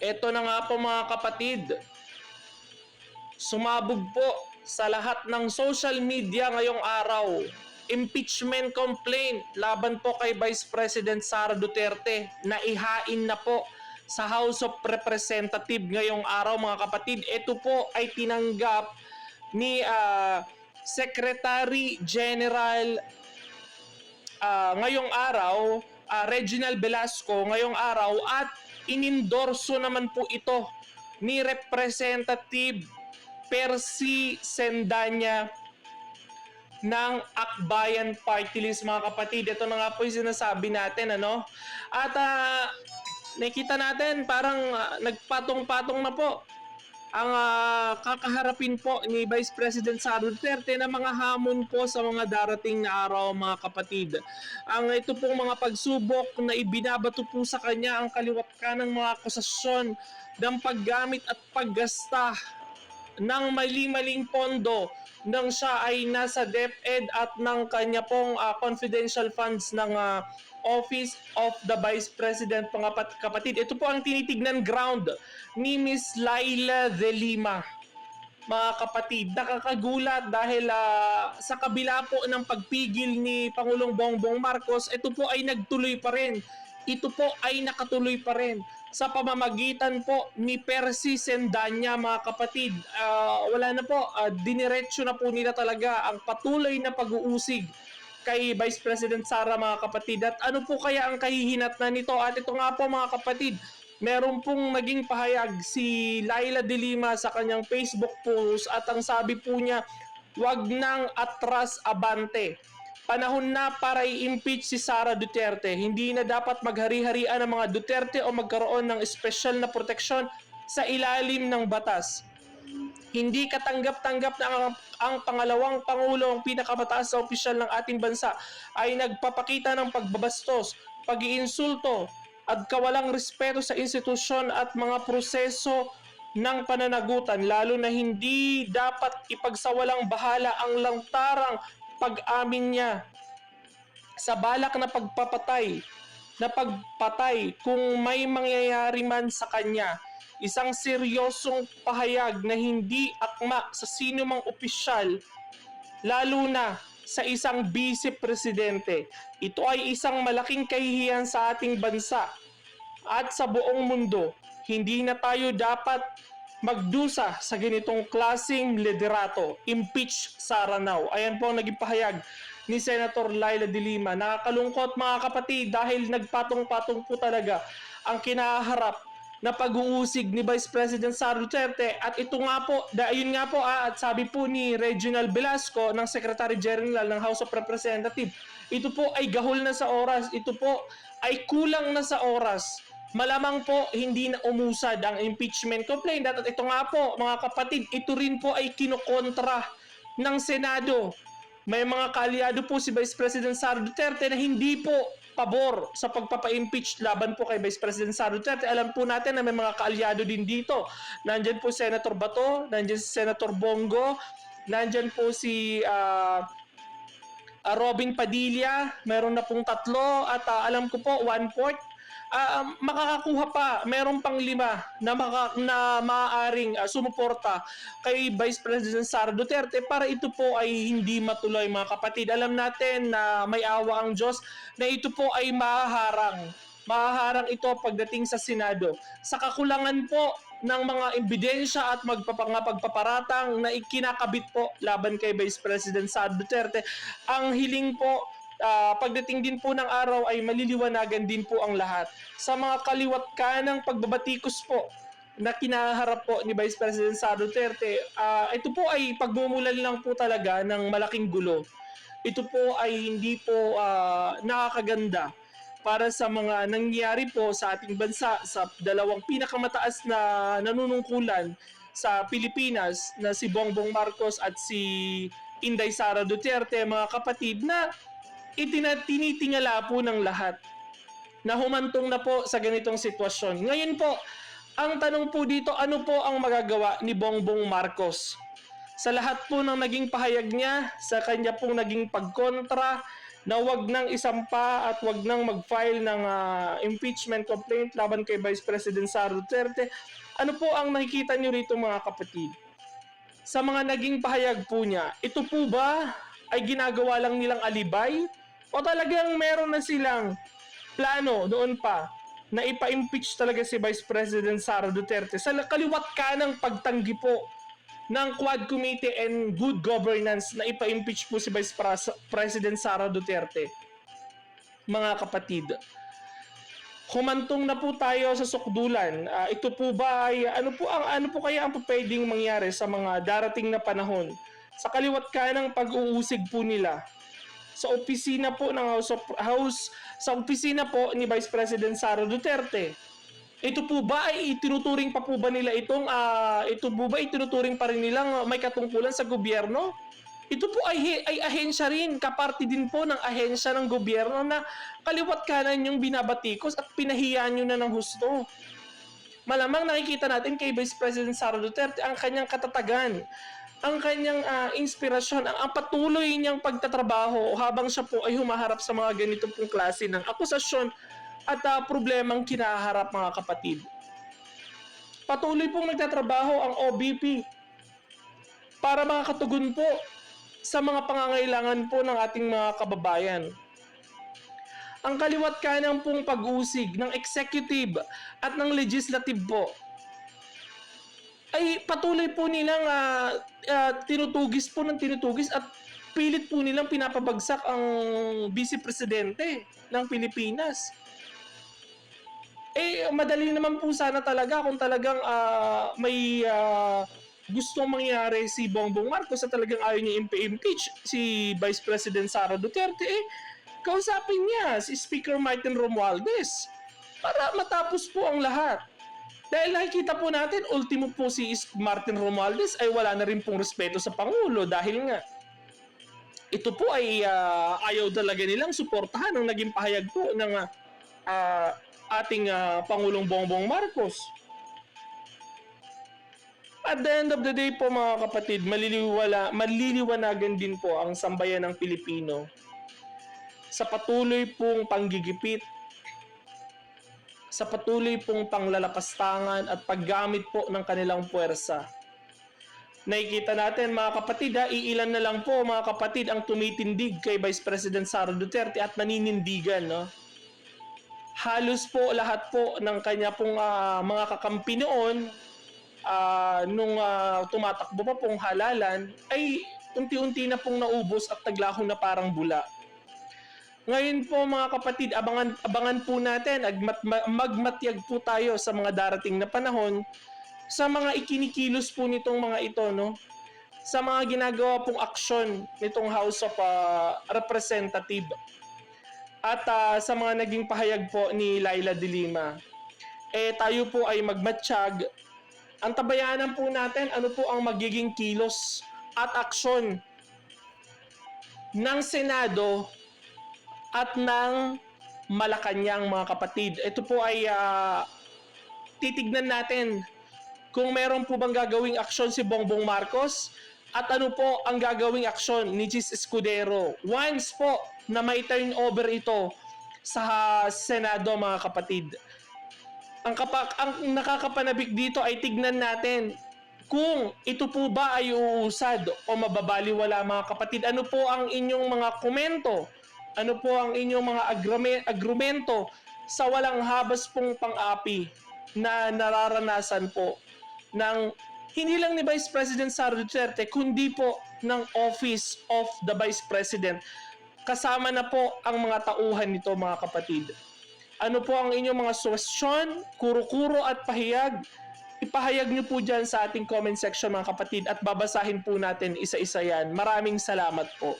Eto na nga po mga kapatid, sumabog po sa lahat ng social media ngayong araw. Impeachment complaint laban po kay Vice President Sara Duterte na ihain na po sa House of Representatives ngayong araw mga kapatid. Ito po ay tinanggap ni Secretary General ngayong araw, Reginald Velasco ngayong araw, at inindorso naman po ito ni Representative Percy Sendanya ng Akbayan Party List mga kapatid. Ito na nga po yung sinasabi natin, ano? At nakita natin parang nagpatong-patong na po ang kakaharapin po ni Vice President Sara Duterte na mga hamon po sa mga darating na araw mga kapatid. Ang ito pong mga pagsubok na ibinabato po sa kanya ang kaliwat kanang mga akusasyon ng paggamit at paggasta ng mali-maling pondo nang siya ay nasa DepEd at ng kanya pong confidential funds ng Office of the Vice President mga kapatid. Ito po ang tinitignan ground ni Miss Laila De Lima. Mga kapatid, nakakagulat dahil sa kabila po ng pagpigil ni Pangulong Bongbong Marcos, ito po ay nagtuloy pa rin. Ito po ay nakatuloy pa rin sa pamamagitan po ni Percy Sendanya mga kapatid. Wala na po, diniretso na po nila talaga ang patuloy na pag-uusig kay Vice President Sara mga kapatid. At ano po kaya ang kahihinatnan nito? At ito nga po mga kapatid, meron pong naging pahayag si Laila De Lima sa kanyang Facebook post at ang sabi po niya, wag nang atras abante. Panahon na para i-impeach si Sara Duterte. Hindi na dapat maghari-harian ang mga Duterte o magkaroon ng espesyal na proteksyon sa ilalim ng batas. Hindi katanggap-tanggap na ang pangalawang pangulo, ang pinakamataas na opisyal ng ating bansa, ay nagpapakita ng pagbabastos, pag-iinsulto, at kawalang respeto sa institusyon at mga proseso ng pananagutan, lalo na hindi dapat ipagsawalang bahala ang lantarang pag-amin niya sa balak na pagpatay kung may mangyayari man sa kanya. Isang seryosong pahayag na hindi akma sa sino mang opisyal, lalo na sa isang vice-presidente. Ito ay isang malaking kahihiyan sa ating bansa at sa buong mundo. Hindi na tayo dapat magdusa sa ganitong klaseng liderato. Impeach Sara now. Ayan po ang naging pahayag ni Senator Laila De Lima. Nakakalungkot mga kapatid dahil nagpatong-patong po talaga ang kinaharap na pag-uusig ni Vice President Sara Duterte. At ito nga po, ayun nga po at sabi po ni Reginald Velasco ng Secretary General ng House of Representatives, ito po ay gahol na sa oras, ito po ay kulang na sa oras. Malamang po hindi na umusad ang impeachment complaint. At ito nga po mga kapatid, ito rin po ay kinukontra ng Senado. May mga kaalyado po si Vice President Sara Duterte na hindi po pabor sa pagpapa-impeach laban po kay Vice President Sara Duterte. Alam po natin na may mga kaalyado din dito. Nandyan po Senator Bato, nandyan si Senator Bongo, nandyan po si Robin Padilla, meron na pong 3 at alam ko po 1/4 makakakuha pa, meron pang 5 na maaaring sumuporta kay Vice President Sara Duterte para ito po ay hindi matuloy mga kapatid. Alam natin na may awa ang Diyos na ito po ay mahaharang. Mahaharang ito pagdating sa Senado. Sa kakulangan po ng mga ebidensya at pagpaparatang na ikinakabit po laban kay Vice President Sara Duterte, ang hiling po pagdating din po ng araw ay maliliwanagan din po ang lahat. Sa mga kaliwat kanang pagbabatikos po na kinaharap po ni Vice President Sara Duterte, ito po ay pagmumulan lang po talaga ng malaking gulo. Ito po ay hindi po nakakaganda para sa mga nangyayari po sa ating bansa sa dalawang pinakamataas na nanunungkulan sa Pilipinas na si Bongbong Marcos at si Inday Sara Duterte mga kapatid, na tinitingala po ng lahat na humantong na po sa ganitong sitwasyon. Ngayon po, ang tanong po dito, ano po ang magagawa ni Bongbong Marcos? Sa lahat po ng naging pahayag niya, sa kanya pong naging pagkontra na wag nang isampa at wag nang mag-file ng impeachment complaint laban kay Vice President Sara Duterte. Ano po ang nakikita nyo rito mga kapatid? Sa mga naging pahayag po niya, ito po ba ay ginagawa lang nilang alibay? O talagang meron na silang plano noon pa na ipa-impeach talaga si Vice President Sara Duterte sa kaliwat kanang pagtanggi po ng Quad Committee and Good Governance na ipa-impeach po si Vice President Sara Duterte. Mga kapatid, humantong na po tayo sa sukdulan. Ito po ba ay ano po kaya ang pwedeng mangyari sa mga darating na panahon sa kaliwat kanang pag-uusig po nila sa opisina po ng sa opisina po ni Vice President Sara Duterte? Ito po ba ay itinuturing pa po ba nila ito po ba itinuturing pa rin nilang may katungkulan sa gobyerno? Ito po ay ahensya rin, kaparti din po ng ahensya ng gobyerno na kaliwat kanan yung binabatikos at pinahiya nyo na ng husto. Malamang nakikita natin kay Vice President Sara Duterte ang kanyang katatagan, ang kanyang inspirasyon, ang patuloy niyang pagtatrabaho habang siya po ay humaharap sa mga ganito pong klase ng akusasyon at problemang kinaharap mga kapatid. Patuloy pong nagtatrabaho ang OBP para makakatugon po sa mga pangangailangan po ng ating mga kababayan. Ang kaliwat kanang pong pag-usig ng executive at ng legislative po ay patuloy po nilang tinutugis at pilit po nilang pinapabagsak ang Vice Presidente ng Pilipinas. Madali naman po sana talaga kung talagang may gustong mangyari si Bongbong Marcos sa talagang ayaw niya impeach si Vice President Sara Duterte, kausapin niya si Speaker Martin Romualdez para matapos po ang lahat. Dahil nakikita po natin, ultimo po si Martin Romualdez ay wala na rin pong respeto sa Pangulo dahil nga ito po ay ayaw talaga nilang suportahan ang naging pahayag po ng ating Pangulong Bongbong Marcos. At the end of the day po mga kapatid, maliliwanagan din po ang sambayan ng Pilipino sa patuloy pong panggigipit, sa patuloy pong panglalapastangan at paggamit po ng kanilang puwersa. Nakikita natin mga kapatid, iilan na lang po mga kapatid ang tumitindig kay Vice President Sara Duterte at naninindigan. No? Halos po lahat po ng kanya pong mga kakampi noon nung tumatakbo pa pong halalan ay unti-unti na pong naubos at naglaho na parang bula. Ngayon po mga kapatid, abangan po natin, magmatyag po tayo sa mga darating na panahon sa mga ikinikilos po nitong mga ito, no? Sa mga ginagawa pong aksyon nitong House of Representative at sa mga naging pahayag po ni Leila de Lima. Tayo po ay magmatsyag. Ang tabayanan po natin, ano po ang magiging kilos at aksyon ng Senado at ng Malacanang mga kapatid. Ito po ay titignan natin kung meron po bang gagawing aksyon si Bongbong Marcos at ano po ang gagawing aksyon ni Chis Escudero once po na may turn over ito sa Senado mga kapatid. Ang nakakapanabik dito ay tignan natin kung ito po ba ay uusad o mababaliwala mga kapatid. Ano po ang inyong mga komento? Ano po ang inyong mga agrumento sa walang habas pong pang-api na nararanasan po ng hindi lang ni Vice President Sara Duterte kundi po ng Office of the Vice President. Kasama na po ang mga tauhan nito mga kapatid. Ano po ang inyong mga suwestyon, kuro-kuro at pahayag? Ipahayag nyo po dyan sa ating comment section mga kapatid at babasahin po natin isa-isa yan. Maraming salamat po.